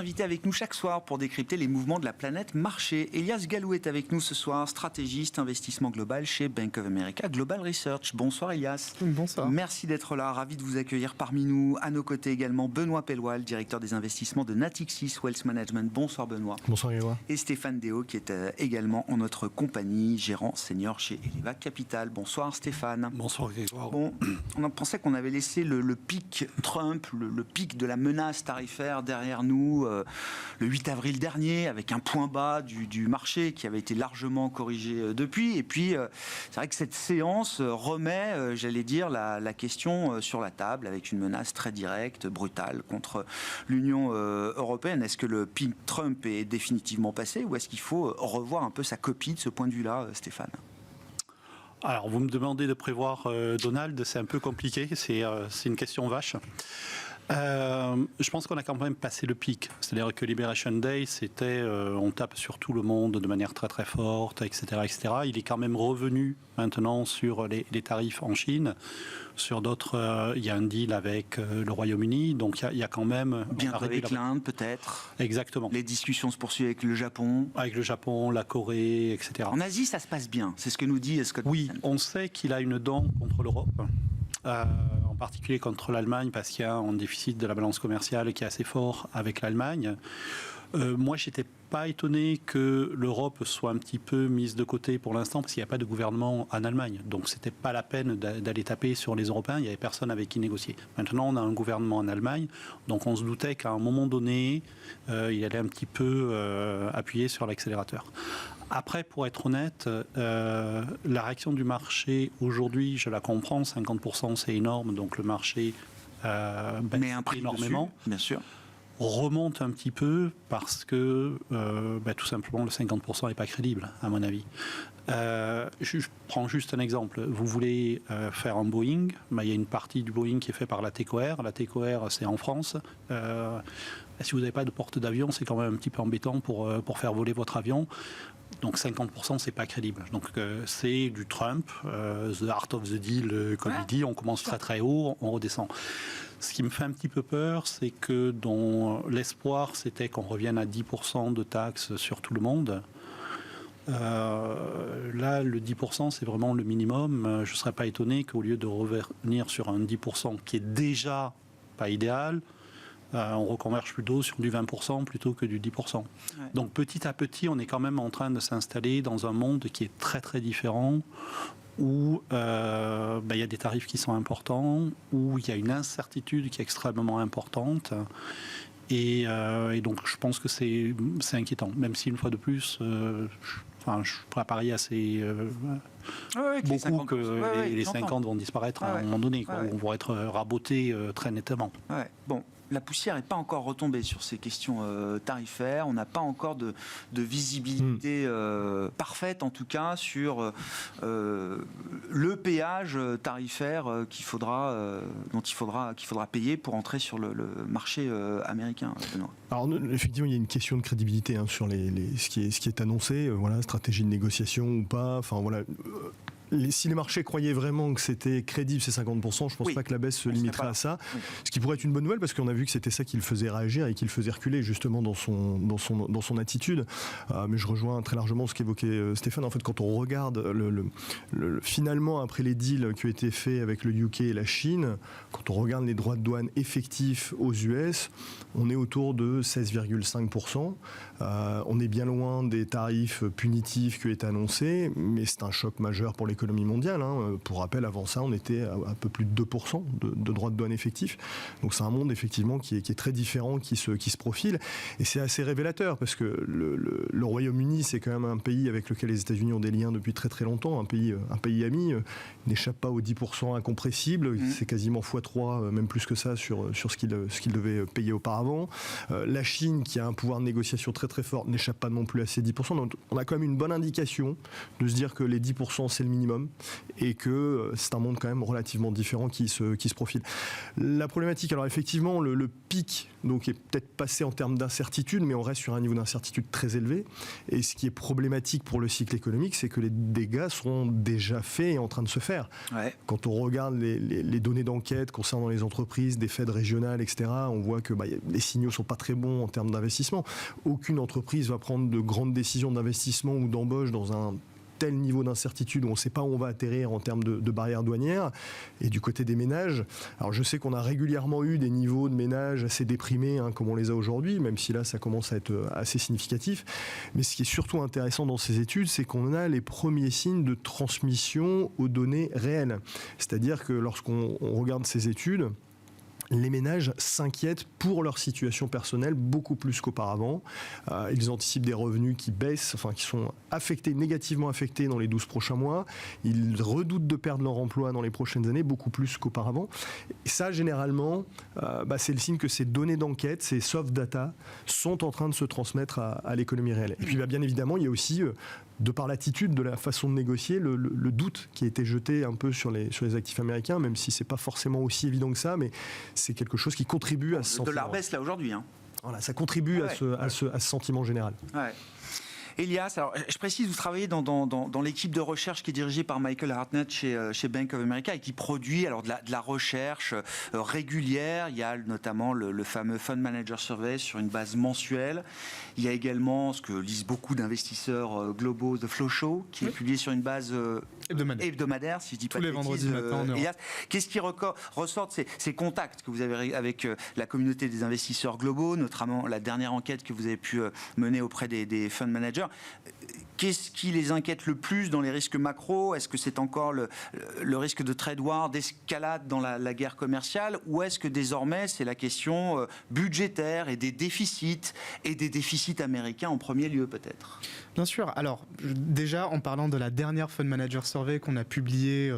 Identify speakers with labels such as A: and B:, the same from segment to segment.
A: invités avec nous chaque soir pour décrypter les mouvements de la planète marché. Elias Gallou est avec nous ce soir, stratégiste investissement global chez Bank of America Global Research. Bonsoir Elias.
B: Bonsoir.
A: Merci d'être là, ravi de vous accueillir parmi nous. À nos côtés également Benoît Pellois, directeur des investissements de Natixis Wealth Management. Bonsoir Benoît.
B: Bonsoir Grégoire.
A: Et Stéphane Déo qui est également en notre compagnie, gérant senior chez Eleva Capital. Bonsoir Stéphane.
C: Bonsoir Grégoire.
A: Bon, on pensait qu'on avait laissé le pic Trump, le pic de la menace tarifaire derrière nous le 8 avril dernier, avec un point bas du marché qui avait été largement corrigé depuis. Et puis, c'est vrai que cette séance remet, j'allais dire, la question sur la table, avec une menace très directe, brutale, contre l'Union européenne. Est-ce que le pic Trump est définitivement passé, ou est-ce qu'il faut revoir un peu sa copie de ce point de vue-là, Stéphane ?
C: Alors, vous me demandez de prévoir Donald, c'est un peu compliqué, c'est une question vache. Je pense qu'on a quand même passé le pic. C'est-à-dire que Liberation Day, c'était on tape sur tout le monde de manière très très forte, etc., etc. Il est quand même revenu maintenant sur les tarifs en Chine. Sur d'autres, il y a un deal avec le Royaume-Uni, donc il y a quand même...
A: Bientôt avec l'Inde, peut-être.
C: Exactement.
A: Les discussions se poursuivent avec le Japon.
C: Avec le Japon, la Corée, etc.
A: En Asie, ça se passe bien. C'est ce que nous dit Scott.
C: Oui, on sait qu'il a une dent contre l'Europe. En particulier contre l'Allemagne, parce qu'il y a un déficit de la balance commerciale qui est assez fort avec l'Allemagne. Moi, je n'étais pas étonné que l'Europe soit un petit peu mise de côté pour l'instant, parce qu'il n'y a pas de gouvernement en Allemagne. Donc, ce n'était pas la peine d'aller taper sur les Européens. Il n'y avait personne avec qui négocier. Maintenant, on a un gouvernement en Allemagne. Donc, on se doutait qu'à un moment donné, il allait un petit peu appuyer sur l'accélérateur. Après, pour être honnête, la réaction du marché aujourd'hui, je la comprends, 50% c'est énorme, donc le marché
A: met un prix énormément, dessus, bien sûr.
C: Remonte un petit peu parce que tout simplement le 50% n'est pas crédible, à mon avis. Je prends juste un exemple. Vous voulez faire un Boeing, il y a une partie du Boeing qui est fait par la TECOR. La TECOR, c'est en France. Si vous n'avez pas de porte d'avion, c'est quand même un petit peu embêtant pour faire voler votre avion. Donc 50%, c'est pas crédible. Donc c'est du Trump, the art of the deal, comme il dit. On commence très très haut, on redescend. Ce qui me fait un petit peu peur, c'est que dans l'espoir, c'était qu'on revienne à 10% de taxes sur tout le monde. Là, le 10%, c'est vraiment le minimum. Je ne serais pas étonné qu'au lieu de revenir sur un 10% qui est déjà pas idéal, on reconverge plutôt sur du 20% plutôt que du 10%. Ouais. Donc petit à petit, on est quand même en train de s'installer dans un monde qui est très très différent, où il y a des tarifs qui sont importants, où il y a une incertitude qui est extrêmement importante. Et donc je pense que c'est inquiétant, même si une fois de plus... je pourrais parier assez beaucoup que les 50 vont disparaître à un moment donné. On va être rabotés très nettement.
A: Ouais. Bon, la poussière n'est pas encore retombée sur ces questions tarifaires. On n'a pas encore de visibilité parfaite, en tout cas, sur le péage tarifaire dont il faudra payer pour entrer sur le marché américain. Benoît.
B: Alors, effectivement, il y a une question de crédibilité sur ce qui est annoncé. Stratégie de négociation ou pas. Enfin, voilà. Si les marchés croyaient vraiment que c'était crédible, ces 50%, je ne pense pas que la baisse se limiterait à ça. Oui. Ce qui pourrait être une bonne nouvelle, parce qu'on a vu que c'était ça qui le faisait réagir et qui le faisait reculer, justement, dans son attitude. Mais je rejoins très largement ce qu'évoquait Stéphane. En fait, quand on regarde finalement, après les deals qui ont été faits avec le UK et la Chine, quand on regarde les droits de douane effectifs aux US, on est autour de 16,5%. On est bien loin des tarifs punitifs qui ont été annoncés, mais c'est un choc majeur pour l'économie mondiale. Pour rappel, avant ça, on était à un peu plus de 2% de droits de douane effectifs. Donc c'est un monde effectivement qui est très différent, qui se profile. Et c'est assez révélateur, parce que le Royaume-Uni, c'est quand même un pays avec lequel les États-Unis ont des liens depuis très très longtemps, un pays ami, n'échappe pas aux 10% incompressibles. C'est quasiment x3, même plus que ça, sur ce qu'il devait payer auparavant. La Chine, qui a un pouvoir de négociation très très fort, n'échappe pas non plus à ces 10%. Donc on a quand même une bonne indication de se dire que les 10%, c'est le minimum. minimum et que c'est un monde quand même relativement différent qui se profile. La problématique, alors effectivement, le pic donc, est peut-être passé en termes d'incertitude, mais on reste sur un niveau d'incertitude très élevé. Et ce qui est problématique pour le cycle économique, c'est que les dégâts sont déjà faits et en train de se faire. Ouais. Quand on regarde les données d'enquête concernant les entreprises, des Fed régionales, etc., on voit que les signaux ne sont pas très bons en termes d'investissement. Aucune entreprise va prendre de grandes décisions d'investissement ou d'embauche dans un tel niveau d'incertitude où on ne sait pas où on va atterrir en termes de barrières douanières. Et du côté des ménages, alors je sais qu'on a régulièrement eu des niveaux de ménages assez déprimés, comme on les a aujourd'hui, même si là ça commence à être assez significatif. Mais ce qui est surtout intéressant dans ces études, c'est qu'on a les premiers signes de transmission aux données réelles. C'est-à-dire que lorsqu'on regarde ces études, les ménages s'inquiètent pour leur situation personnelle beaucoup plus qu'auparavant. Ils anticipent des revenus qui baissent, qui sont négativement affectés dans les 12 prochains mois. Ils redoutent de perdre leur emploi dans les prochaines années, beaucoup plus qu'auparavant. Et ça, généralement, c'est le signe que ces données d'enquête, ces soft data, sont en train de se transmettre à l'économie réelle. Et puis, bien évidemment, il y a aussi de par l'attitude, de la façon de négocier, le doute qui a été jeté un peu sur les actifs américains, même si c'est pas forcément aussi évident que ça, mais c'est quelque chose qui contribue à ce sentiment.
A: De la baisse là aujourd'hui.
B: Voilà, ça contribue à ce sentiment général.
A: Ouais. Elias, alors je précise, vous travaillez dans l'équipe de recherche qui est dirigée par Michael Hartnett chez Bank of America et qui produit alors de la recherche régulière. Il y a notamment le fameux Fund Manager Survey sur une base mensuelle. Il y a également ce que lisent beaucoup d'investisseurs globaux, The Flow Show, qui est publié sur une base hebdomadaire, si je dis pas de bêtises.
B: Tous les vendredis matin en Europe.
A: Elias, qu'est-ce qui ressort de ces contacts que vous avez avec la communauté des investisseurs globaux, notamment la dernière enquête que vous avez pu mener auprès des fund managers? Qu'est-ce qui les inquiète le plus dans les risques macro? Est-ce que c'est encore le risque de trade war, d'escalade dans la guerre commerciale, ou est-ce que désormais c'est la question budgétaire et des déficits américains en premier lieu peut-être?
D: Bien sûr. Alors déjà en parlant de la dernière Fund Manager Survey qu'on a publiée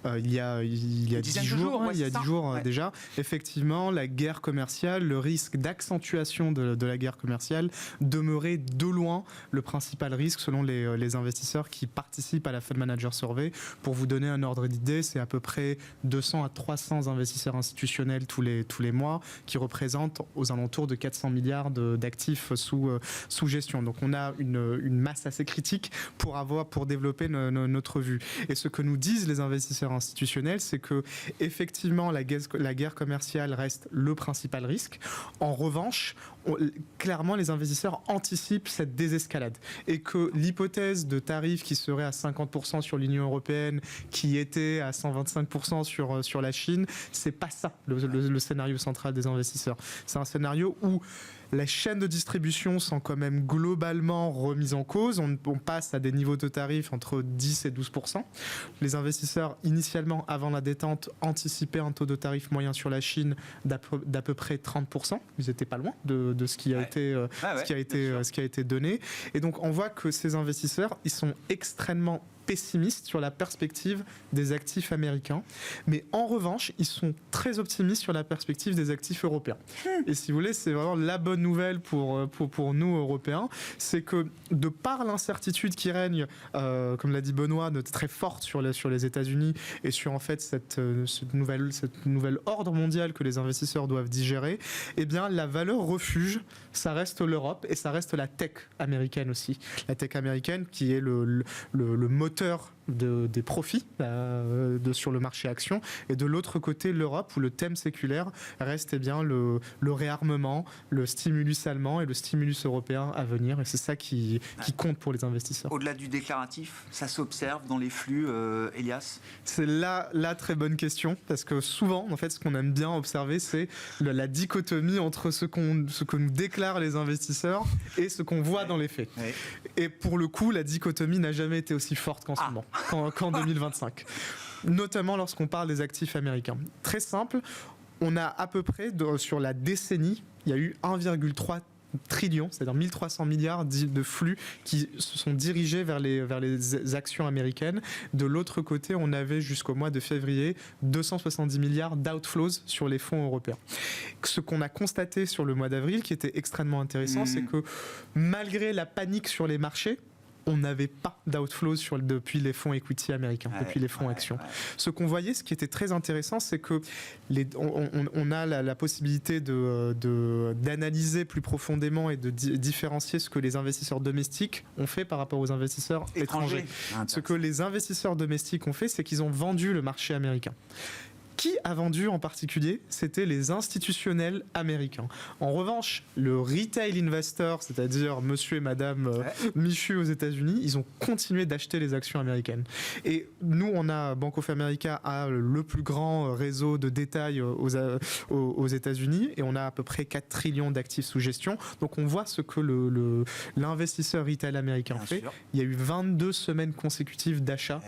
D: il y a 10 jours, déjà, effectivement la guerre commerciale, le risque d'accentuation de la guerre commerciale demeurait de loin le principal risque selon les investisseurs qui participent à la Fund Manager Survey. Pour vous donner un ordre d'idée, c'est à peu près 200 à 300 investisseurs institutionnels tous les mois qui représentent aux alentours de 400 milliards d'actifs sous gestion. Donc on a une masse assez critique pour développer notre vue. Et ce que nous disent les investisseurs institutionnels, c'est que effectivement la guerre commerciale reste le principal risque. En revanche, clairement les investisseurs anticipent cette désescalade et que l'hypothèse de tarifs qui serait à 50% sur l'Union européenne, qui était à 125% sur la Chine, c'est pas ça le scénario central des investisseurs. C'est un scénario où les chaînes de distribution sont quand même globalement remises en cause. On passe à des niveaux de tarifs entre 10 et 12%. Les investisseurs, initialement, avant la détente, anticipaient un taux de tarif moyen sur la Chine d'à peu près 30%. Ils n'étaient pas loin de ce qui a été donné. Et donc, on voit que ces investisseurs, ils sont extrêmement pessimistes sur la perspective des actifs américains, mais en revanche, ils sont très optimistes sur la perspective des actifs européens. Et si vous voulez, c'est vraiment la bonne nouvelle pour nous, Européens, c'est que de par l'incertitude qui règne, comme l'a dit Benoît, très forte sur les États-Unis et sur en fait cette nouvelle ordre mondial que les investisseurs doivent digérer, eh bien la valeur refuge, ça reste l'Europe et ça reste la tech américaine aussi. La tech américaine qui est le moteur des profits sur le marché action, et de l'autre côté l'Europe où le thème séculaire reste bien le réarmement, le stimulus allemand et le stimulus européen à venir, et c'est ça qui compte pour les investisseurs.
A: Au-delà du déclaratif, ça s'observe dans les flux, Elias?
D: C'est la très bonne question, parce que souvent en fait ce qu'on aime bien observer, c'est la dichotomie entre ce que nous déclarent les investisseurs et ce qu'on voit dans les faits. Ouais. Et pour le coup, la dichotomie n'a jamais été aussi forte qu'en ce moment, qu'en 2025. Notamment lorsqu'on parle des actifs américains. Très simple, on a à peu près, sur la décennie, il y a eu 1,3 trillion, c'est-à-dire 1300 milliards de flux qui se sont dirigés vers les actions américaines. De l'autre côté, on avait jusqu'au mois de février 270 milliards d'outflows sur les fonds européens. Ce qu'on a constaté sur le mois d'avril, qui était extrêmement intéressant, c'est que malgré la panique sur les marchés, on n'avait pas d'outflow depuis les fonds equity américains, depuis les fonds actions. Ce qu'on voyait, ce qui était très intéressant, c'est que on a la possibilité d'analyser plus profondément et de différencier ce que les investisseurs domestiques ont fait par rapport aux investisseurs étrangers. Ce que les investisseurs domestiques ont fait, c'est qu'ils ont vendu le marché américain. Qui a vendu en particulier? C'était les institutionnels américains. En revanche, le retail investor, c'est-à-dire monsieur et madame Michu aux États-Unis, ils ont continué d'acheter les actions américaines. Et nous, Bank of America a le plus grand réseau de détail aux États-Unis et on a à peu près 4 trillions d'actifs sous gestion. Donc on voit ce que l'investisseur retail américain fait. Il y a eu 22 semaines consécutives d'achat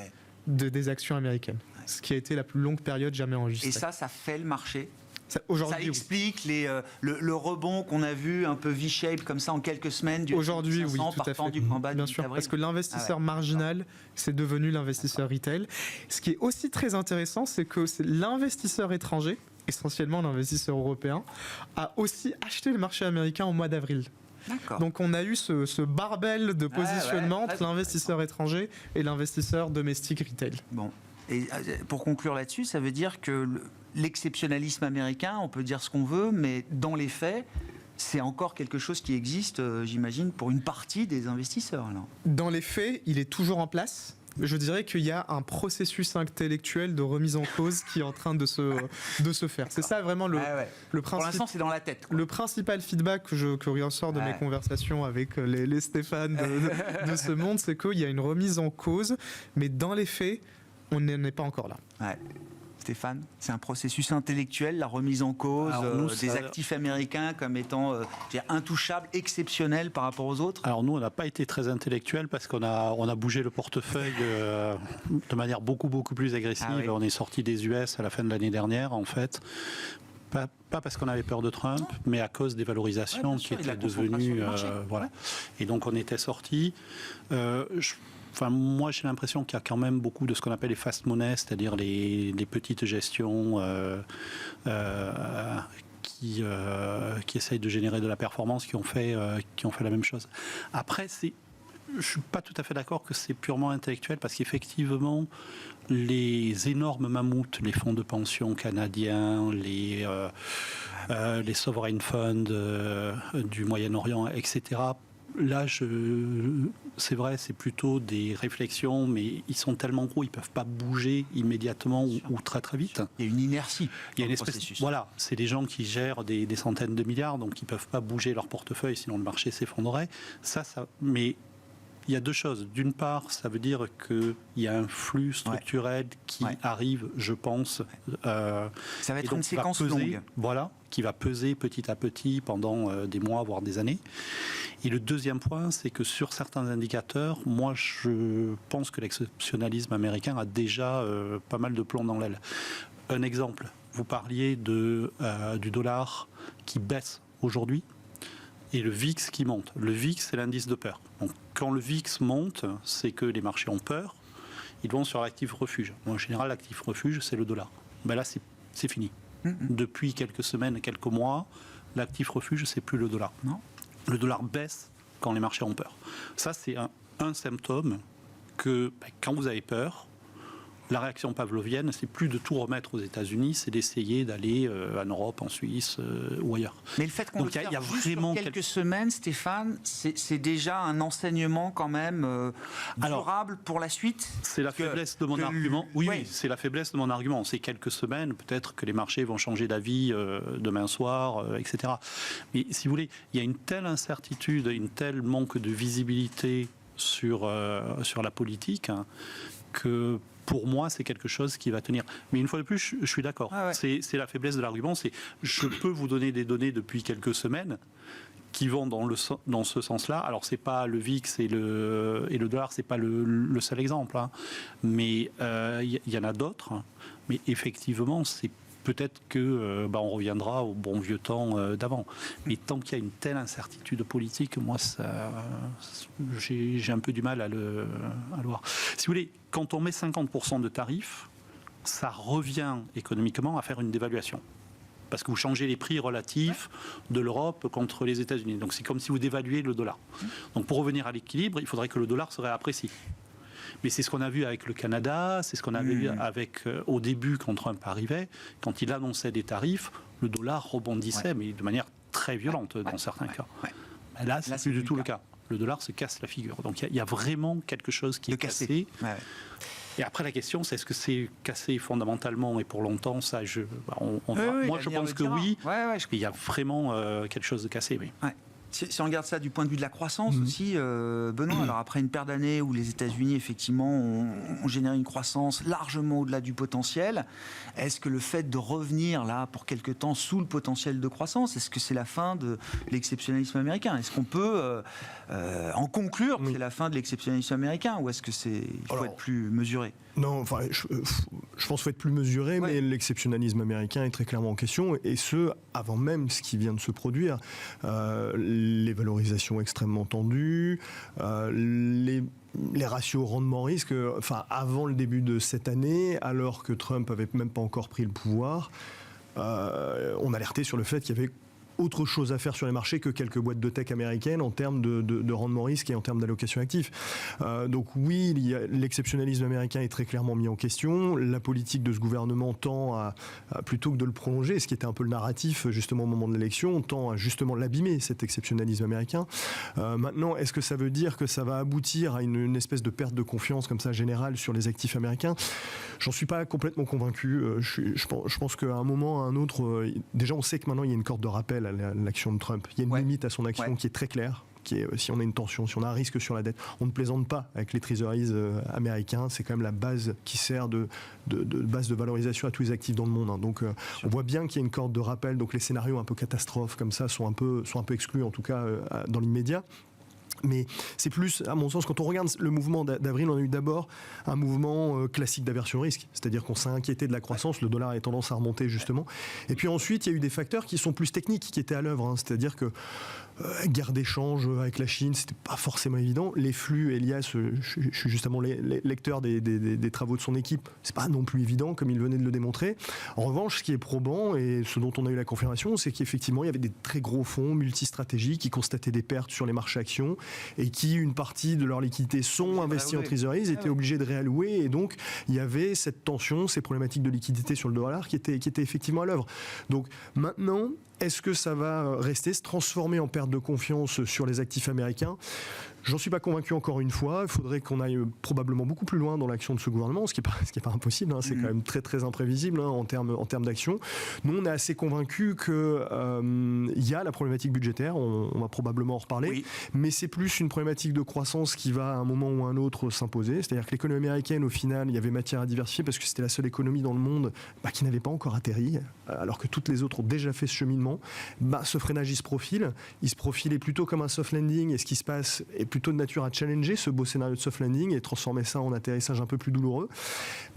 D: des actions américaines, ce qui a été la plus longue période jamais enregistrée.
A: Et ça fait le marché. Ça explique
D: oui.
A: le rebond qu'on a vu un peu V-shape comme ça en quelques semaines du
D: aujourd'hui,
A: 500,
D: oui, tout à fait.
A: Du point bas
D: bien
A: du
D: sûr,
A: avril.
D: parce que l'investisseur marginal, c'est devenu l'investisseur retail. Ce qui est aussi très intéressant, c'est que l'investisseur étranger, essentiellement l'investisseur européen, a aussi acheté le marché américain au mois d'avril. Donc on a eu ce barbel de positionnement entre l'investisseur étranger et l'investisseur domestique retail.
A: Bon. Et pour conclure là-dessus, ça veut dire que l'exceptionnalisme américain, on peut dire ce qu'on veut, mais dans les faits, c'est encore quelque chose qui existe, j'imagine, pour une partie des investisseurs. Alors.
D: Dans les faits, il est toujours en place. Je dirais qu'il y a un processus intellectuel de remise en cause qui est en train de se faire. C'est ça vraiment le principe.
A: Pour l'instant, c'est dans la tête.
D: Le principal feedback que ressort de mes conversations avec les Stéphane de ce monde, c'est qu'il y a une remise en cause, mais dans les faits, on n'en est pas encore là.
A: Stéphane, c'est un processus intellectuel, la remise en cause des actifs américains comme étant intouchables, exceptionnels par rapport aux autres.
C: Alors nous, on n'a pas été très intellectuel parce qu'on a bougé le portefeuille de manière beaucoup plus agressive. On est sorti des US à la fin de l'année dernière, en fait. Pas parce qu'on avait peur de Trump, mais à cause des valorisations qui étaient devenues... voilà. Et donc on était sorti. Moi, j'ai l'impression qu'il y a quand même beaucoup de ce qu'on appelle les fast money, c'est-à-dire les petites gestions qui essayent de générer de la performance, qui ont fait la même chose. Après, je ne suis pas tout à fait d'accord que c'est purement intellectuel, parce qu'effectivement, les énormes mammouths, les fonds de pension canadiens, les sovereign funds du Moyen-Orient, etc., là, c'est vrai, c'est plutôt des réflexions, mais ils sont tellement gros, ils ne peuvent pas bouger immédiatement ou très très vite.
A: Il y a une inertie.
C: Il y a une espèce. Voilà, c'est des gens qui gèrent des centaines de milliards, donc ils ne peuvent pas bouger leur portefeuille, sinon le marché s'effondrerait. Mais il y a deux choses. D'une part, ça veut dire qu'il y a un flux structurel qui arrive, je pense.
A: Ça va être une séquence longue.
C: Voilà, qui va peser petit à petit pendant des mois, voire des années. Et le deuxième point, c'est que sur certains indicateurs, moi, je pense que l'exceptionnalisme américain a déjà pas mal de plomb dans l'aile. Un exemple, vous parliez du dollar qui baisse aujourd'hui et le VIX qui monte. Le VIX, c'est l'indice de peur. Donc, quand le VIX monte, c'est que les marchés ont peur, ils vont sur l'actif refuge. En général, l'actif refuge, c'est le dollar. Ben là, c'est fini. Depuis quelques semaines, quelques mois, l'actif refuge, c'est plus le dollar. Non. Le dollar baisse quand les marchés ont peur. Ça, c'est un symptôme que quand vous avez peur, la réaction pavlovienne, c'est plus de tout remettre aux États-Unis, c'est d'essayer d'aller en Europe, en Suisse ou ailleurs.
A: Mais le fait qu'on le fasse vraiment quelques semaines, Stéphane, c'est déjà un enseignement quand même durable pour la suite.
C: C'est la faiblesse de mon argument. Oui, c'est la faiblesse de mon argument. C'est quelques semaines, peut-être que les marchés vont changer d'avis demain soir, etc. Mais si vous voulez, il y a une telle incertitude, une telle manque de visibilité sur la politique que pour moi, c'est quelque chose qui va tenir. Mais une fois de plus, je suis d'accord. C'est la faiblesse de l'argument. Je peux vous donner des données depuis quelques semaines qui vont dans ce sens-là. Alors, c'est pas le VIX et le dollar, c'est pas le seul exemple. Mais il y en a d'autres. Mais effectivement, c'est peut-être que on reviendra au bon vieux temps d'avant. Mais tant qu'il y a une telle incertitude politique, moi, j'ai un peu du mal à le voir. Si vous voulez, quand on met 50% de tarifs, ça revient économiquement à faire une dévaluation. parce que vous changez les prix relatifs de l'Europe contre les États-Unis. Donc c'est comme si vous dévaluez le dollar. Donc pour revenir à l'équilibre, il faudrait que le dollar se réapprécie. Mais c'est ce qu'on a vu avec le Canada, c'est ce qu'on avait vu avec, au début quand Trump arrivait, quand il annonçait des tarifs, le dollar rebondissait, mais de manière très violente dans certains cas. Mais là, c'est plus du tout le cas. Le dollar se casse la figure. Donc il y a vraiment quelque chose qui est cassé. Et après, la question, c'est est-ce que c'est cassé fondamentalement et pour longtemps? Ça, moi, je pense que oui. Il y a vraiment quelque chose de cassé, oui.
A: Si on regarde ça du point de vue de la croissance aussi, Benoît, alors après une paire d'années où les États-Unis effectivement ont généré une croissance largement au-delà du potentiel, est-ce que le fait de revenir là pour quelque temps sous le potentiel de croissance, est-ce que c'est la fin de l'exceptionnalisme américain? Est-ce qu'on peut en conclure que c'est la fin de l'exceptionnalisme américain, ou est-ce que il faut être plus mesuré?
B: Non, enfin, je pense qu'il faut être plus mesuré, mais l'exceptionnalisme américain est très clairement en question, et ce, avant même ce qui vient de se produire. Les valorisations extrêmement tendues, les ratios rendement-risque, enfin, avant le début de cette année, alors que Trump n'avait même pas encore pris le pouvoir, on alertait sur le fait qu'il y avait autre chose à faire sur les marchés que quelques boîtes de tech américaines en termes de rendement risque et en termes d'allocation active. Donc oui, l'exceptionnalisme américain est très clairement mis en question. La politique de ce gouvernement tend à plutôt que de le prolonger, ce qui était un peu le narratif justement au moment de l'élection, tend à justement l'abîmer, cet exceptionnalisme américain. Maintenant, est-ce que ça veut dire que ça va aboutir à une espèce de perte de confiance comme ça générale sur les actifs américains? J'en suis pas complètement convaincu. Je pense qu'à un moment, à un autre, déjà on sait que maintenant il y a une corde de rappel à l'action de Trump. Il y a une limite à son action qui est très claire, qui est si on a une tension, si on a un risque sur la dette. On ne plaisante pas avec les treasuries américains, c'est quand même la base qui sert de base de valorisation à tous les actifs dans le monde. Donc on voit bien qu'il y a une corde de rappel, donc les scénarios un peu catastrophes comme ça sont un peu exclus, en tout cas dans l'immédiat. Mais c'est plus, à mon sens, quand on regarde le mouvement d'avril, on a eu d'abord un mouvement classique d'aversion au risque, c'est-à-dire qu'on s'est inquiété de la croissance, le dollar a tendance à remonter justement. Et puis ensuite, il y a eu des facteurs qui sont plus techniques, qui étaient à l'œuvre, c'est-à-dire que guerre d'échange avec la Chine, c'était pas forcément évident. Les flux, Elias, je suis justement lecteur des travaux de son équipe, c'est pas non plus évident, comme il venait de le démontrer. En revanche, ce qui est probant, et ce dont on a eu la confirmation, c'est qu'effectivement, il y avait des très gros fonds multistratégiques qui constataient des pertes sur les marchés actions, et qui, une partie de leur liquidité sont investis en treasuries, étaient obligés de réallouer, et donc il y avait cette tension, ces problématiques de liquidité sur le dollar qui étaient effectivement à l'œuvre. Donc maintenant, est-ce que ça va rester, se transformer en perte de confiance sur les actifs américains? J'en suis pas convaincu encore une fois. Il faudrait qu'on aille probablement beaucoup plus loin dans l'action de ce gouvernement, ce qui est pas impossible. C'est quand même très très imprévisible en termes d'action. Nous, on est assez convaincus que y a la problématique budgétaire. On va probablement en reparler, mais c'est plus une problématique de croissance qui va à un moment ou à un autre s'imposer. C'est-à-dire que l'économie américaine, au final, il y avait matière à diversifier parce que c'était la seule économie dans le monde qui n'avait pas encore atterri, alors que toutes les autres ont déjà fait ce cheminement. Ce freinage, il se profile. Il se profilait plutôt comme un soft landing, et ce qui se passe est plutôt de nature à challenger ce beau scénario de soft landing et transformer ça en atterrissage un peu plus douloureux.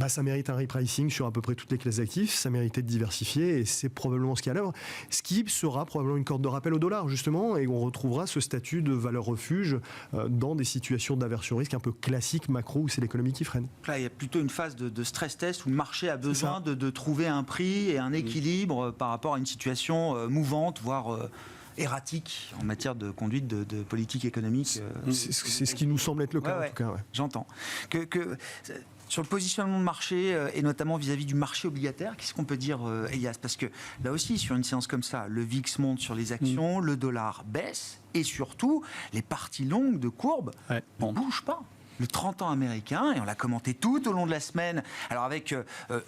B: Ça mérite un repricing sur à peu près toutes les classes d'actifs, ça méritait de diversifier, et c'est probablement ce qui est à l'œuvre. Ce qui sera probablement une corde de rappel au dollar, justement, et on retrouvera ce statut de valeur refuge dans des situations d'aversion risque un peu classique macro où c'est l'économie qui freine.
A: Là, il y a plutôt une phase de stress test où le marché a besoin de trouver un prix et un équilibre par rapport à une situation mouvante, voire erratique en matière de conduite de politique économique.
B: C'est ce qui nous semble être le cas, en tout cas.
A: J'entends. Sur le positionnement de marché, et notamment vis-à-vis du marché obligataire, qu'est-ce qu'on peut dire, Elias? Parce que là aussi, sur une séance comme ça, le VIX monte sur les actions, le dollar baisse, et surtout, les parties longues de courbe ne bougent pas. Le 30 ans américain, et on l'a commenté tout au long de la semaine, alors avec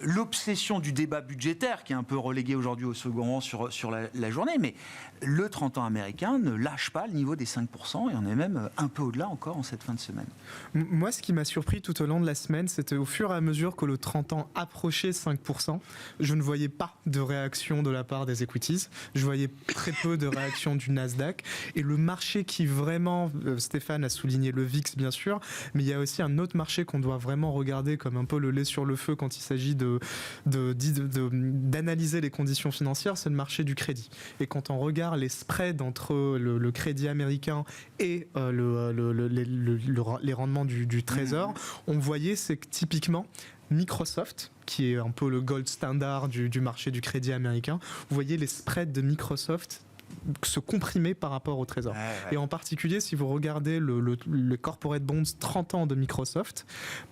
A: l'obsession du débat budgétaire qui est un peu relégué aujourd'hui au second rang sur la journée, mais le 30 ans américain ne lâche pas le niveau des 5%, et on est même un peu au-delà encore en cette fin de semaine.
D: Moi, ce qui m'a surpris tout au long de la semaine, c'était au fur et à mesure que le 30 ans approchait 5%, je ne voyais pas de réaction de la part des equities, je voyais très peu de réaction du Nasdaq, et le marché qui vraiment, Stéphane a souligné le VIX bien sûr, Mais il y a aussi un autre marché qu'on doit vraiment regarder comme un peu le lait sur le feu quand il s'agit d'analyser les conditions financières, c'est le marché du crédit. Et quand on regarde les spreads entre le crédit américain et les rendements du Trésor, on voyait c'est que typiquement Microsoft, qui est un peu le gold standard du marché du crédit américain, vous voyez les spreads de Microsoft se comprimer par rapport au Trésor. Et en particulier, si vous regardez le corporate bonds 30 ans de Microsoft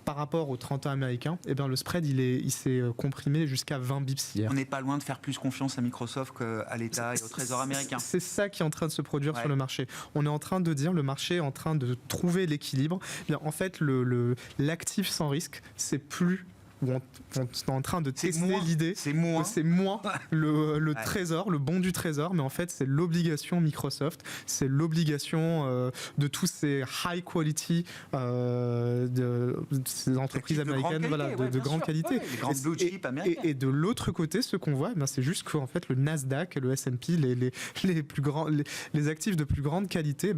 D: par rapport aux 30 ans américains, eh bien le spread il s'est comprimé jusqu'à 20 bips hier.
A: On n'est pas loin de faire plus confiance à Microsoft qu'à l'État et au Trésor américain.
D: C'est ça qui est en train de se produire sur le marché. On est en train de dire, le marché est en train de trouver l'équilibre. En fait, l'actif sans risque, c'est plus... On est en train de tester l'idée. C'est moins le Trésor, le bon du Trésor, mais en fait c'est l'obligation Microsoft, c'est l'obligation de tous ces high quality de ces entreprises américaines de grande qualité.
A: Les grandes blue chip américaines.
D: Et de l'autre côté, ce qu'on voit, c'est juste qu'en fait le Nasdaq et le S&P, les plus grands, les actifs de plus grande qualité,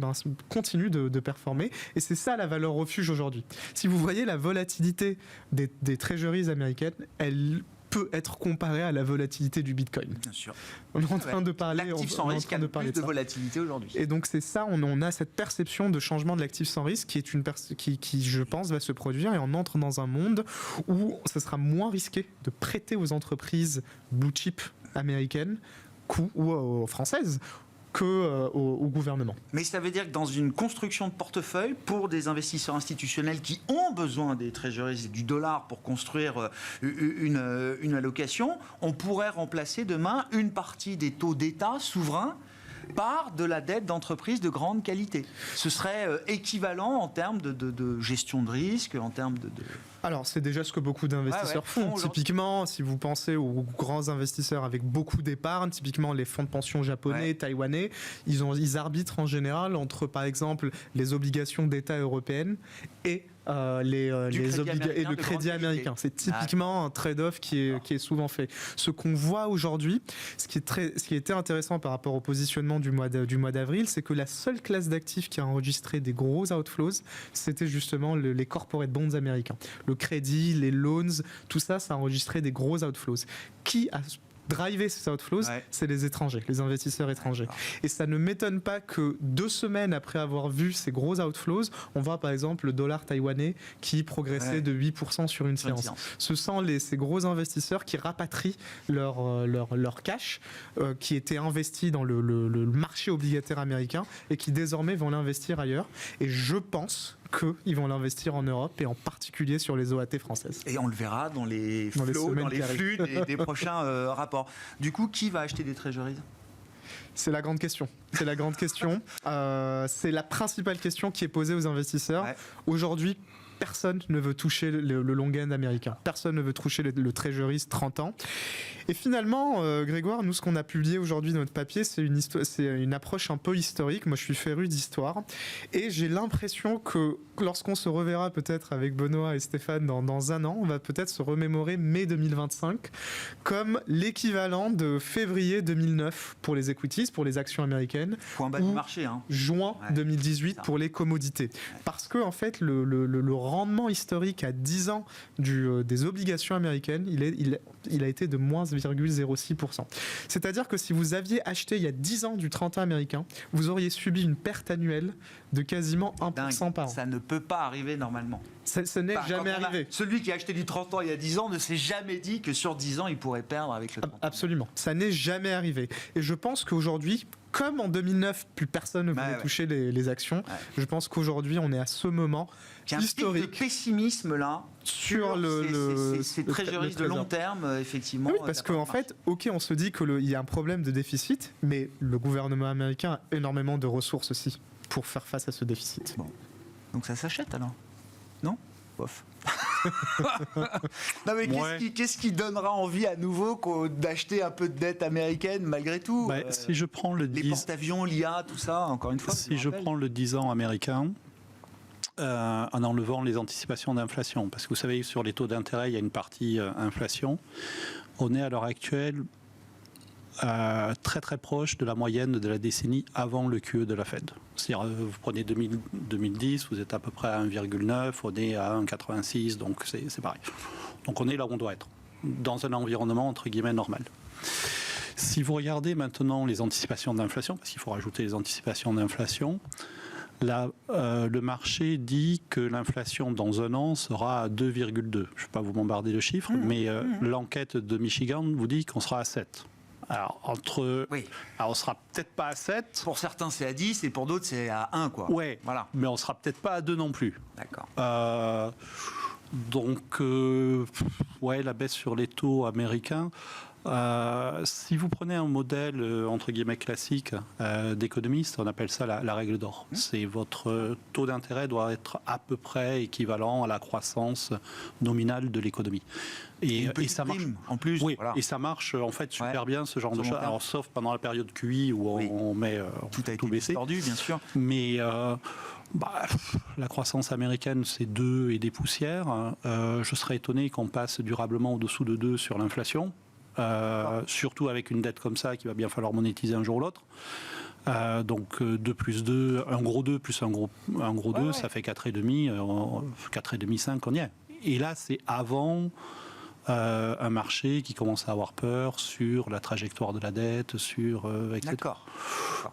D: continuent de performer. Et c'est ça la valeur refuge aujourd'hui. Si vous voyez la volatilité des treasuries américaines, elle peut être comparée à la volatilité du Bitcoin.
A: Bien sûr.
D: On est en train de parler,
A: l'actif sans risque a plus de volatilité aujourd'hui.
D: Et donc c'est ça, on a cette perception de changement de l'actif sans risque qui je pense va se produire, et on entre dans un monde où ce sera moins risqué de prêter aux entreprises blue chip américaines ou françaises qu'au gouvernement.
A: Mais ça veut dire que dans une construction de portefeuille, pour des investisseurs institutionnels qui ont besoin des treasuries et du dollar pour construire une allocation, on pourrait remplacer demain une partie des taux d'État souverains par de la dette d'entreprises de grande qualité. Ce serait équivalent en termes de gestion de risque, en termes de...
D: Alors, c'est déjà ce que beaucoup d'investisseurs font. Typiquement, si vous pensez aux grands investisseurs avec beaucoup d'épargne, typiquement les fonds de pension japonais, taïwanais, ils arbitrent en général entre, par exemple, les obligations d'État européennes et le crédit américain. C'est typiquement un trade-off qui est souvent fait. Ce qu'on voit aujourd'hui, ce qui était intéressant par rapport au positionnement du mois d'avril, c'est que la seule classe d'actifs qui a enregistré des gros outflows, c'était justement les corporate bonds américains. Le crédit, les loans, tout ça, ça a enregistré des gros outflows. Qui a driver ces outflows, c'est les étrangers, les investisseurs étrangers. Et ça ne m'étonne pas que 2 semaines après avoir vu ces gros outflows, on voit par exemple le dollar taïwanais qui progressait de 8% sur une séance. Ce sont ces gros investisseurs qui rapatrient leur cash qui était investi dans le marché obligataire américain et qui désormais vont l'investir ailleurs. Et je pense qu'ils vont l'investir en Europe et en particulier sur les OAT françaises.
A: Et on le verra dans les flux des prochains rapports. Du coup, qui va acheter des treasuries ?
D: C'est la grande question. C'est la grande question. C'est la principale question qui est posée aux investisseurs. Aujourd'hui, personne ne veut toucher le long end américain. Personne ne veut toucher le Treasuries 30 ans. Et finalement, Grégoire, nous, ce qu'on a publié aujourd'hui dans notre papier, c'est une approche un peu historique. Moi, je suis féru d'histoire. Et j'ai l'impression que lorsqu'on se reverra peut-être avec Benoît et Stéphane dans un an, on va peut-être se remémorer mai 2025 comme l'équivalent de février 2009 pour les equities, pour les actions américaines.
A: Point bas du marché.
D: Juin 2018 pour les commodités. Parce que, en fait, le rendement historique à 10 ans des obligations américaines, il a été de moins 0,06%. C'est-à-dire que si vous aviez acheté il y a 10 ans du 30 ans américain, vous auriez subi une perte annuelle de quasiment 1% par an.
A: Ça ne peut pas arriver normalement.
D: Ce n'est jamais arrivé.
A: Celui qui a acheté du 30 ans il y a 10 ans ne s'est jamais dit que sur 10 ans, il pourrait perdre avec le 30 ans.
D: Absolument. Ça n'est jamais arrivé. Et je pense qu'aujourd'hui, comme en 2009, plus personne ne voulait toucher les actions, je pense qu'aujourd'hui, on est à ce moment historique.
A: Un pic de pessimisme là sur ces treasuries de long terme, effectivement.
D: Oui, parce qu'en fait, on se dit qu'il y a un problème de déficit, mais le gouvernement américain a énormément de ressources aussi pour faire face à ce déficit.
A: Bon. Donc ça s'achète alors ? Non ? Bof. Non mais qu'est-ce qui donnera envie à nouveau d'acheter un peu de dette américaine malgré tout
C: Si je prends
A: les porte-avions, l'IA, tout ça, encore une fois.
C: Si je prends le 10 ans américain, en enlevant les anticipations d'inflation, parce que vous savez, sur les taux d'intérêt, il y a une partie inflation. On est à l'heure actuelle très très proche de la moyenne de la décennie avant le QE de la Fed. C'est-à-dire, vous prenez 2010, vous êtes à peu près à 1,9, on est à 1,86, donc c'est pareil. Donc on est là où on doit être, dans un environnement entre guillemets normal. Si vous regardez maintenant les anticipations d'inflation, parce qu'il faut rajouter les anticipations d'inflation, là, le marché dit que l'inflation dans un an sera à 2,2. Je ne vais pas vous bombarder de chiffres, mais l'enquête de Michigan vous dit qu'on sera à 7. Alors, alors on sera peut-être pas à 7.
A: Pour certains, c'est à 10 et pour d'autres, c'est à 1, quoi.
C: Ouais, voilà. Mais on sera peut-être pas à 2 non plus.
A: D'accord.
C: Donc, la baisse sur les taux américains. Si vous prenez un modèle entre guillemets classique d'économiste, on appelle ça la règle d'or. C'est votre taux d'intérêt doit être à peu près équivalent à la croissance nominale de l'économie. Et ça marche
A: en plus.
C: Oui, voilà. Et ça marche en fait super bien ce genre de choses. Alors sauf pendant la période QI où on met
A: tout a été
C: baissé.
A: Distordu, bien sûr.
C: Mais la croissance américaine, c'est 2 et des poussières. Je serais étonné qu'on passe durablement au-dessous de 2 sur l'inflation. Surtout avec une dette comme ça qu'il va bien falloir monétiser un jour ou l'autre. Donc 2 plus 2, un gros 2 plus un gros 2, ça fait 4,5, 4,5, 5, on y est. Et là, c'est avant un marché qui commence à avoir peur sur la trajectoire de la dette, etc.
A: D'accord.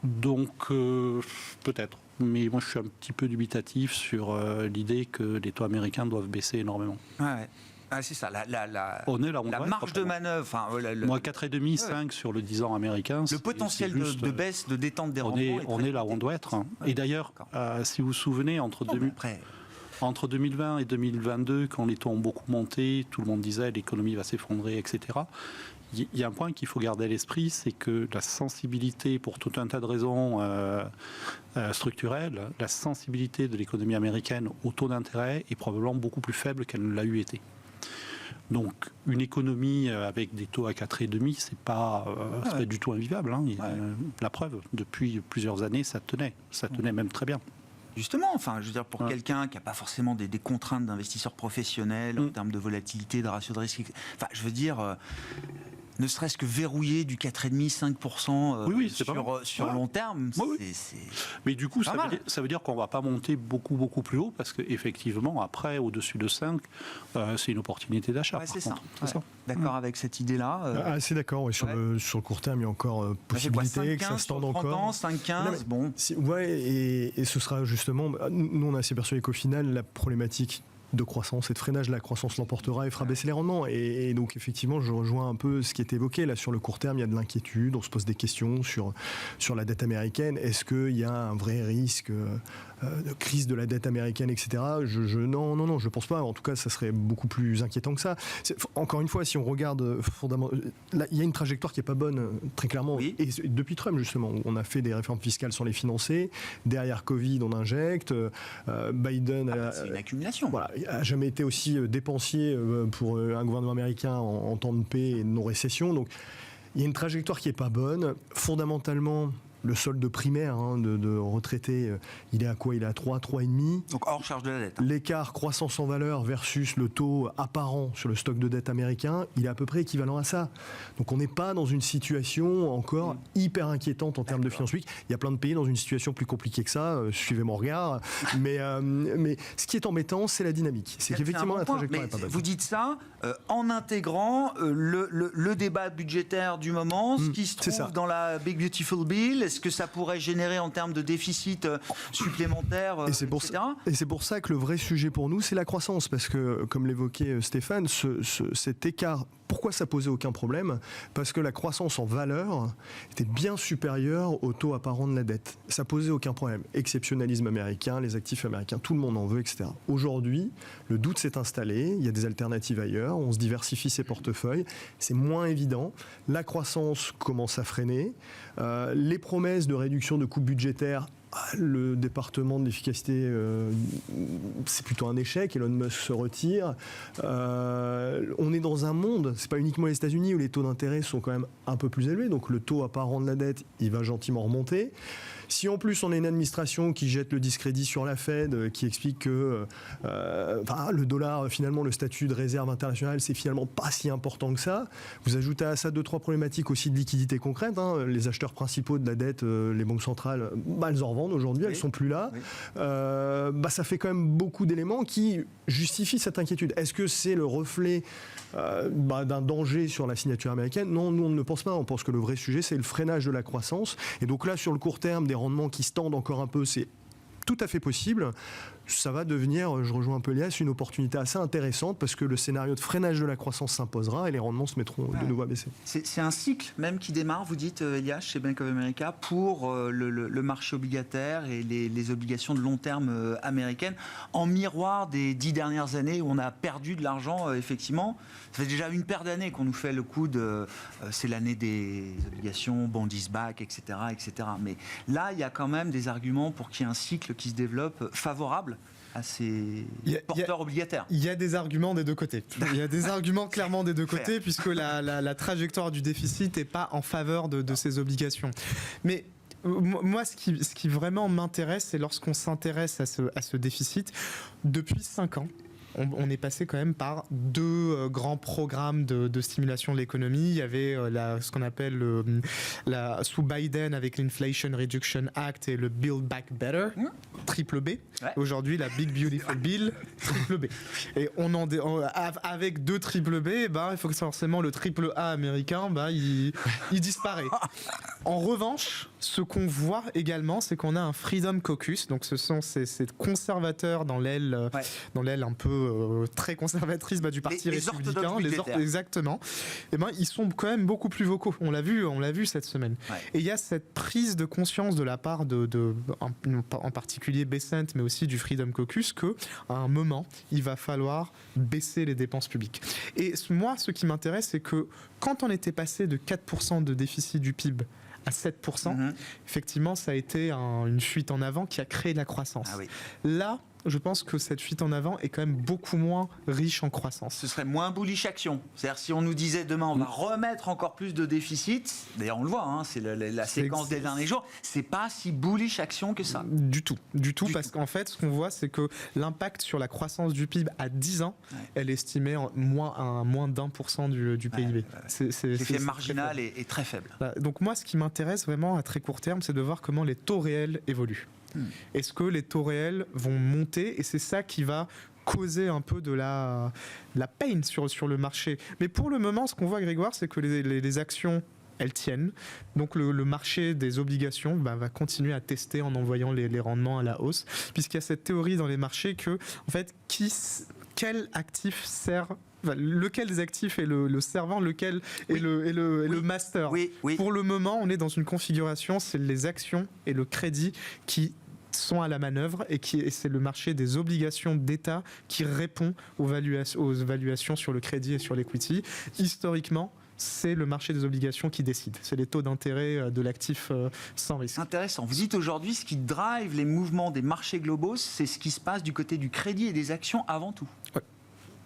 C: Donc peut-être. Mais moi, je suis un petit peu dubitatif sur l'idée que les taux américains doivent baisser énormément.
A: Ouais. Ah, c'est ça, la marge de manœuvre.
C: Moi, 4,5, 5 sur le 10 ans américain.
A: Le potentiel de baisse, de détente des rendements.
C: On est là où on doit être. Ouais. Et d'ailleurs, si vous vous souvenez, entre 2020 et 2022, quand les taux ont beaucoup monté, tout le monde disait l'économie va s'effondrer, etc. Il y a un point qu'il faut garder à l'esprit, c'est que la sensibilité, pour tout un tas de raisons structurelles, la sensibilité de l'économie américaine au taux d'intérêt est probablement beaucoup plus faible qu'elle ne l'a eu été. Donc, une économie avec des taux à 4,5, c'est pas du tout invivable. Hein. La preuve, depuis plusieurs années, ça tenait même très bien.
A: Justement, je veux dire, pour quelqu'un qui n'a pas forcément des contraintes d'investisseurs professionnels en termes de volatilité, de ratio de risque, je veux dire, ne serait-ce que verrouiller du 4,5% sur long terme, c'est
C: mais du coup, ça veut dire qu'on ne va pas monter beaucoup, beaucoup plus haut, parce qu'effectivement, après, au-dessus de 5, c'est une opportunité d'achat.
A: C'est ça. D'accord avec cette idée-là
B: Assez d'accord. Sur le court terme, il y a encore possibilité que ça se tende encore.
A: 5,15, bon.
B: Et ce sera justement... Nous, on a assez persuadé qu'au final, la problématique de croissance et de freinage de la croissance l'emportera et fera baisser les rendements. Et donc, effectivement, je rejoins un peu ce qui est évoqué. Là, sur le court terme, il y a de l'inquiétude. On se pose des questions sur la dette américaine. Est-ce qu'il y a un vrai risque de crise de la dette américaine, etc. Non, je ne pense pas. En tout cas, ça serait beaucoup plus inquiétant que ça. Encore une fois, si on regarde fondamentalement... Là, il y a une trajectoire qui n'est pas bonne, très clairement. Oui. Et depuis Trump, justement, on a fait des réformes fiscales sans les financer. Derrière Covid, on injecte. Biden...
A: c'est une accumulation.
B: Voilà, n'a jamais été aussi dépensier pour un gouvernement américain en temps de paix et de non-récession. Donc, il y a une trajectoire qui n'est pas bonne. Fondamentalement, le solde primaire de retraités, il est à quoi ? Il est à 3, 3,5.
A: Donc hors charge de la dette.
B: L'écart croissance en valeur versus le taux apparent sur le stock de dette américain, il est à peu près équivalent à ça. Donc on n'est pas dans une situation encore hyper inquiétante en termes de finances publiques. Il y a plein de pays dans une situation plus compliquée que ça, suivez mon regard. Mais ce qui est embêtant, c'est la dynamique. C'est qu'effectivement la trajectoire n'est pas bonne.
A: Vous dites ça en intégrant le débat budgétaire du moment, ce qui se trouve dans la Big Beautiful Bill. Est-ce que ça pourrait générer en termes de déficit supplémentaire, etc.
B: Et c'est pour ça que le vrai sujet pour nous, c'est la croissance. Parce que, comme l'évoquait Stéphane, cet écart, pourquoi ça posait aucun problème ? Parce que la croissance en valeur était bien supérieure au taux apparent de la dette. Ça posait aucun problème. Exceptionnalisme américain, les actifs américains, tout le monde en veut, etc. Aujourd'hui, le doute s'est installé, il y a des alternatives ailleurs, on se diversifie ses portefeuilles, c'est moins évident. La croissance commence à freiner. Les promesses de réduction de coûts budgétaires, le département de l'efficacité, c'est plutôt un échec. Elon Musk se retire. On est dans un monde, c'est pas uniquement les États-Unis où les taux d'intérêt sont quand même un peu plus élevés. Donc le taux apparent de la dette, il va gentiment remonter. Si en plus on a une administration qui jette le discrédit sur la Fed, qui explique que le dollar, finalement, le statut de réserve internationale, c'est finalement pas si important que ça. Vous ajoutez à ça 2-3 problématiques aussi de liquidité concrète. Les acheteurs principaux de la dette, les banques centrales, elles en revendent aujourd'hui, elles sont plus là. Ça fait quand même beaucoup d'éléments qui justifient cette inquiétude. Est-ce que c'est le reflet d'un danger sur la signature américaine? Non, nous on ne le pense pas. On pense que le vrai sujet, c'est le freinage de la croissance. Et donc là, sur le court terme, des rendements qui se tendent encore un peu, c'est tout à fait possible. Ça va devenir, je rejoins un peu Elias, une opportunité assez intéressante parce que le scénario de freinage de la croissance s'imposera et les rendements se mettront de nouveau à baisser.
A: C'est un cycle même qui démarre, vous dites, Elias, chez Bank of America, pour le marché obligataire et les obligations de long terme américaines, en miroir des 10 dernières années où on a perdu de l'argent, effectivement. Ça fait déjà une paire d'années qu'on nous fait le coup de... c'est l'année des obligations, bond is back, etc., etc. Mais là, il y a quand même des arguments pour qu'il y ait un cycle qui se développe favorable à ces porteurs obligataires.
D: Il y a des arguments des deux côtés. Il y a des arguments clairement des deux côtés, puisque la trajectoire du déficit n'est pas en faveur de ces obligations. Mais moi, ce qui vraiment m'intéresse, c'est lorsqu'on s'intéresse à ce déficit, depuis 5 ans, on est passé quand même par 2 grands programmes de stimulation de l'économie. Il y avait ce qu'on appelle sous Biden avec l'Inflation Reduction Act et le Build Back Better, triple B. Ouais. Aujourd'hui, la Big Beautiful Bill, triple B. Et avec 2 triple B, il faut que forcément le triple A américain, il disparaît. En revanche, ce qu'on voit également, c'est qu'on a un Freedom Caucus. Donc, ce sont ces conservateurs dans l'aile un peu très conservatrice du parti républicain, exactement. Et ils sont quand même beaucoup plus vocaux. On l'a vu cette semaine. Ouais. Et il y a cette prise de conscience de la part en particulier Bessent, mais aussi du Freedom Caucus, que à un moment, il va falloir baisser les dépenses publiques. Et moi, ce qui m'intéresse, c'est que quand on était passé de 4% de déficit du PIB à 7%, effectivement, ça a été une fuite en avant qui a créé de la croissance. Ah oui. Là, je pense que cette fuite en avant est quand même beaucoup moins riche en croissance.
A: Ce serait moins bullish action. C'est-à-dire si on nous disait demain on va remettre encore plus de déficit, d'ailleurs on le voit, c'est la séquence des derniers jours, c'est pas si bullish action que ça.
D: Du tout, parce qu'en fait ce qu'on voit c'est que l'impact sur la croissance du PIB à 10 ans, elle est estimée à moins d'1% du PIB.
A: L'effet marginal est très faible.
D: Donc moi ce qui m'intéresse vraiment à très court terme, c'est de voir comment les taux réels évoluent. Est-ce que les taux réels vont monter? Et c'est ça qui va causer un peu de la peine sur le marché. Mais pour le moment, ce qu'on voit, Grégoire, c'est que les actions, elles tiennent. Donc le marché des obligations va continuer à tester en envoyant les rendements à la hausse, puisqu'il y a cette théorie dans les marchés que, en fait, quel actif sert... lequel des actifs est le servant, lequel est le master. Pour le moment, on est dans une configuration, c'est les actions et le crédit qui sont à la manœuvre et c'est le marché des obligations d'État qui répond aux valuations sur le crédit et sur l'equity. Historiquement, c'est le marché des obligations qui décide. C'est les taux d'intérêt de l'actif sans risque.
A: Intéressant. Vous dites aujourd'hui, ce qui drive les mouvements des marchés globaux, c'est ce qui se passe du côté du crédit et des actions avant tout.
D: Ouais.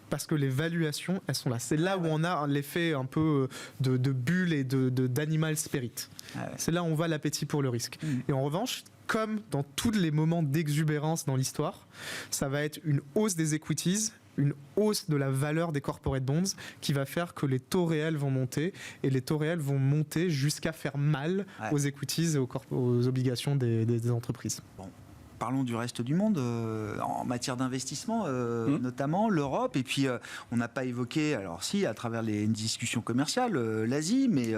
D: Parce que les valuations, elles sont là. C'est là où on a l'effet un peu de bulle et d'animal spirit. C'est là où on voit l'appétit pour le risque. Et en revanche, comme dans tous les moments d'exubérance dans l'histoire, ça va être une hausse des equities, une hausse de la valeur des corporate bonds qui va faire que les taux réels vont monter, et les taux réels vont monter jusqu'à faire mal aux equities et aux obligations des entreprises.
A: Bon. Parlons du reste du monde, en matière d'investissement, notamment l'Europe. Et puis, on n'a pas évoqué, alors si, à travers les discussions commerciales, l'Asie, mais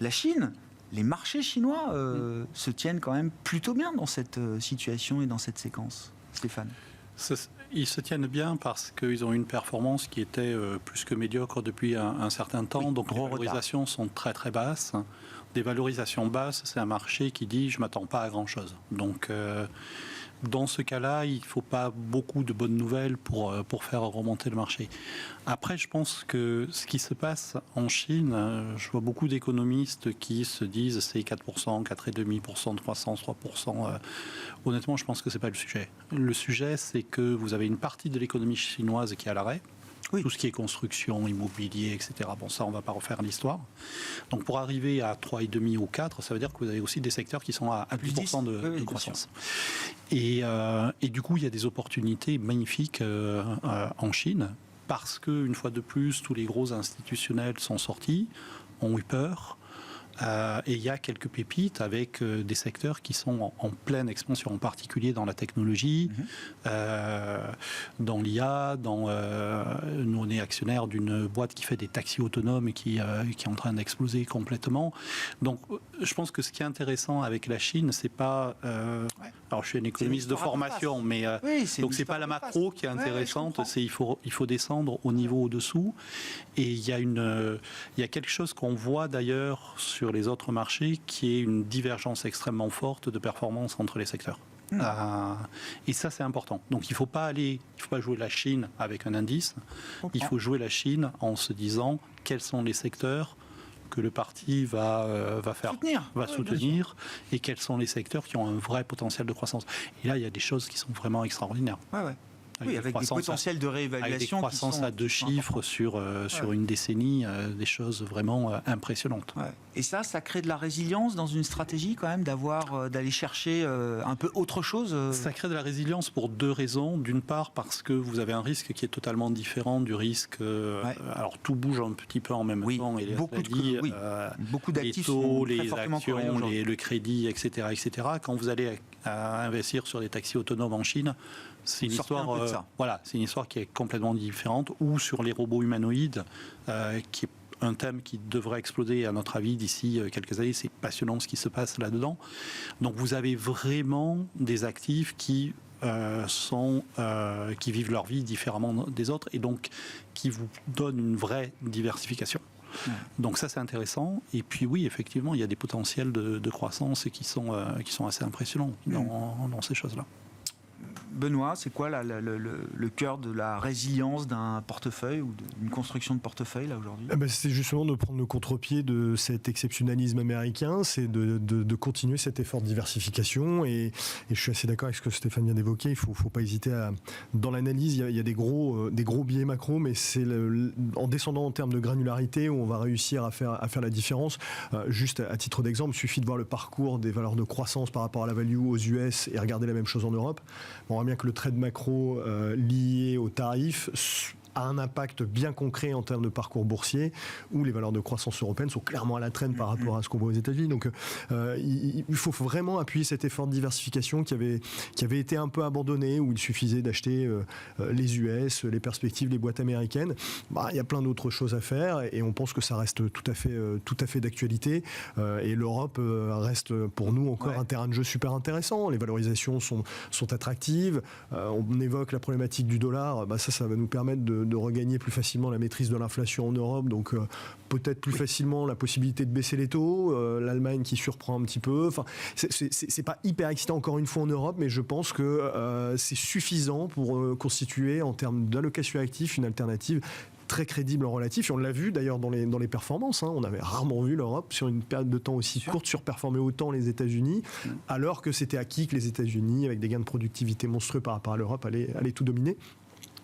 A: la Chine. Les marchés chinois se tiennent quand même plutôt bien dans cette situation et dans cette séquence. Stéphane.
C: Ils se tiennent bien parce qu'ils ont une performance qui était plus que médiocre depuis un certain temps. Donc les valorisations sont très très basses. Des valorisations basses, c'est un marché qui dit « je ne m'attends pas à grand-chose ». Donc dans ce cas-là, il ne faut pas beaucoup de bonnes nouvelles pour faire remonter le marché. Après, je pense que ce qui se passe en Chine, je vois beaucoup d'économistes qui se disent c'est 4%, 4,5% de croissance, 3%. Honnêtement, je pense que ce n'est pas le sujet. Le sujet, c'est que vous avez une partie de l'économie chinoise qui est à l'arrêt.
A: Oui.
C: Tout ce qui est construction, immobilier, etc. Bon, ça, on ne va pas refaire l'histoire. Donc, pour arriver à 3,5 ou 4, ça veut dire que vous avez aussi des secteurs qui sont à 10% de croissance. Et du coup, il y a des opportunités magnifiques en Chine, parce qu'une fois de plus, tous les gros institutionnels sont sortis, ont eu peur. Et il y a quelques pépites avec des secteurs qui sont en pleine expansion, en particulier dans la technologie, dans l'IA, nous on est actionnaire d'une boîte qui fait des taxis autonomes et qui est en train d'exploser complètement. Donc je pense que ce qui est intéressant avec la Chine, c'est pas... alors je suis un économiste de formation, mais donc c'est pas la macro qui est intéressante, c'est il faut descendre au niveau au-dessous. Et il y a quelque chose qu'on voit d'ailleurs sur les autres marchés, qui est une divergence extrêmement forte de performance entre les secteurs. Et ça, c'est important. Donc, il ne faut pas jouer la Chine avec un indice. Il faut jouer la Chine en se disant quels sont les secteurs que le parti va soutenir et quels sont les secteurs qui ont un vrai potentiel de croissance. Et là, il y a des choses qui sont vraiment extraordinaires.
A: Avec des potentiels de réévaluation.
C: Avec des croissances à 2 chiffres sur une décennie, des choses vraiment impressionnantes.
A: Et ça crée de la résilience dans une stratégie quand même, d'aller chercher un peu autre chose.
C: Ça crée de la résilience pour 2 raisons. D'une part, parce que vous avez un risque qui est totalement différent du risque. Alors tout bouge un petit peu en même temps. Et
A: beaucoup d'actifs,
C: les taux,
A: sont très
C: les actions, le crédit, etc., etc. Quand vous allez investir sur des taxis autonomes en Chine, c'est une histoire qui est complètement différente. Ou sur les robots humanoïdes, qui est un thème qui devrait exploser à notre avis d'ici quelques années. C'est passionnant ce qui se passe là-dedans. Donc vous avez vraiment des actifs qui vivent leur vie différemment des autres et donc qui vous donnent une vraie diversification. Donc ça c'est intéressant. Et puis oui, effectivement, il y a des potentiels de croissance et qui sont assez impressionnants dans ces choses-là.
A: Benoît, c'est quoi le cœur de la résilience d'un portefeuille ou d'une construction de portefeuille là aujourd'hui ?
B: C'est justement de prendre le contre-pied de cet exceptionnalisme américain, c'est de continuer cet effort de diversification et je suis assez d'accord avec ce que Stéphane vient d'évoquer. Il faut pas hésiter dans l'analyse, il y a des gros biais macro, mais c'est en descendant en termes de granularité où on va réussir à faire la différence. Juste à titre d'exemple, il suffit de voir le parcours des valeurs de croissance par rapport à la value aux US et regarder la même chose en Europe. On voit bien que le trade macro lié aux tarifs a un impact bien concret en termes de parcours boursier, où les valeurs de croissance européennes sont clairement à la traîne par rapport à ce qu'on voit aux États-Unis. Donc il faut vraiment appuyer cet effort de diversification qui avait été un peu abandonné, où il suffisait d'acheter les US, les perspectives, les boîtes américaines. Il y a plein d'autres choses à faire et on pense que ça reste tout à fait d'actualité. Et l'Europe reste pour nous encore un terrain de jeu super intéressant. Les valorisations sont attractives. On évoque la problématique du dollar. Ça va nous permettre de regagner plus facilement la maîtrise de l'inflation en Europe, donc peut-être plus facilement la possibilité de baisser les taux, l'Allemagne qui surprend un petit peu. Enfin, c'est pas hyper excitant encore une fois en Europe, mais je pense que c'est suffisant pour constituer en termes d'allocation active une alternative très crédible en relatif. Et on l'a vu d'ailleurs dans les performances. On avait rarement vu l'Europe sur une période de temps aussi courte surperformer autant les États-Unis, alors que c'était acquis que les États-Unis, avec des gains de productivité monstrueux par rapport à l'Europe, allaient tout dominer.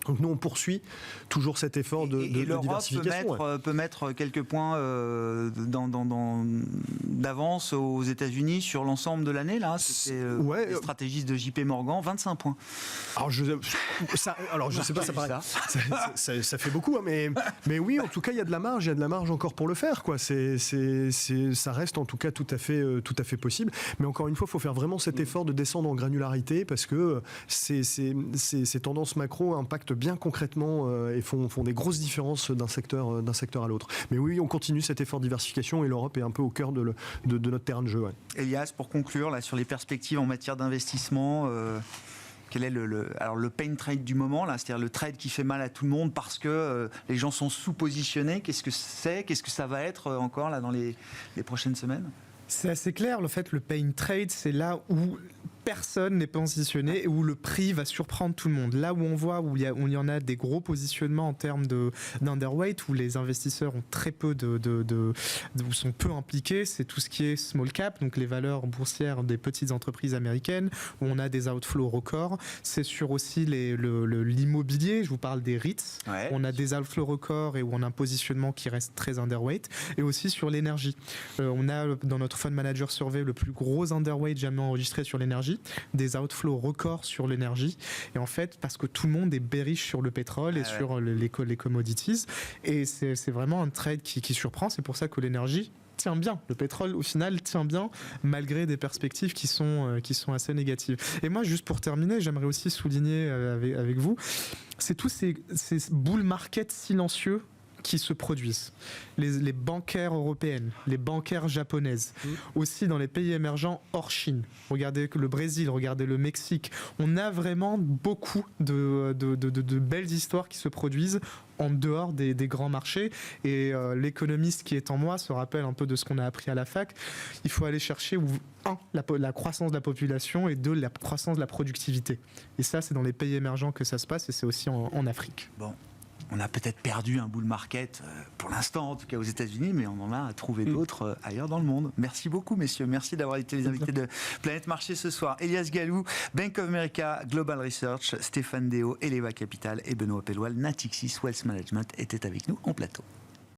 B: Donc nous, on poursuit toujours cet effort de diversification.
A: Peut mettre quelques points d'avance aux États-Unis sur l'ensemble de l'année. Là, c'était les stratégistes de JP Morgan, 25 points.
B: Alors je sais pas, ça fait beaucoup, mais oui, en tout cas, il y a de la marge encore pour le faire, quoi. Ça reste en tout cas tout à fait possible. Mais encore une fois, il faut faire vraiment cet effort de descendre en granularité parce que ces tendances macro impactent bien concrètement et font des grosses différences d'un secteur à l'autre. Mais oui, on continue cet effort de diversification et l'Europe est un peu au cœur de notre terrain de jeu.
A: Elias, pour conclure, là, sur les perspectives en matière d'investissement, quel est le pain trade du moment, là, c'est-à-dire le trade qui fait mal à tout le monde parce que les gens sont sous-positionnés. Qu'est-ce que ça va être encore là, dans les prochaines semaines ?
D: C'est assez clair. En fait, le pain trade, c'est là où personne n'est positionné et où le prix va surprendre tout le monde. Là où on voit où il y en a des gros positionnements en termes d'underweight, où les investisseurs ont très peu sont peu impliqués, c'est tout ce qui est small cap, donc les valeurs boursières des petites entreprises américaines, où on a des outflows records. C'est sur aussi l'immobilier, je vous parle des REITs,
A: Ouais.
D: on a des outflows records et où on a un positionnement qui reste très underweight, et aussi sur l'énergie. On a dans notre fund manager survey le plus gros underweight jamais enregistré sur l'énergie, des outflows records sur l'énergie, et en fait parce que tout le monde est bearish sur le pétrole et sur les commodities, et c'est vraiment un trade qui surprend. C'est pour ça que l'énergie tient bien, le pétrole au final tient bien malgré des perspectives qui sont assez négatives. Et moi, juste pour terminer, j'aimerais aussi souligner avec vous, c'est tous ces bull market silencieux qui se produisent. Les bancaires européennes, les bancaires japonaises, aussi dans les pays émergents hors Chine. Regardez le Brésil, regardez le Mexique. On a vraiment beaucoup de belles histoires qui se produisent en dehors des grands marchés. Et l'économiste qui est en moi se rappelle un peu de ce qu'on a appris à la fac. Il faut aller chercher, la croissance de la population, et 2, la croissance de la productivité. Et ça, c'est dans les pays émergents que ça se passe, et c'est aussi en Afrique.
A: Bon. On a peut-être perdu un bull market, pour l'instant en tout cas aux États-Unis, mais on en a trouvé d'autres ailleurs dans le monde. Merci beaucoup messieurs, merci d'avoir été les invités de Planète Marché ce soir. Elias Gallou, Bank of America Global Research, Stéphane Déo, Eleva Capital et Benoît Pelloual, Natixis Wealth Management étaient avec nous en plateau.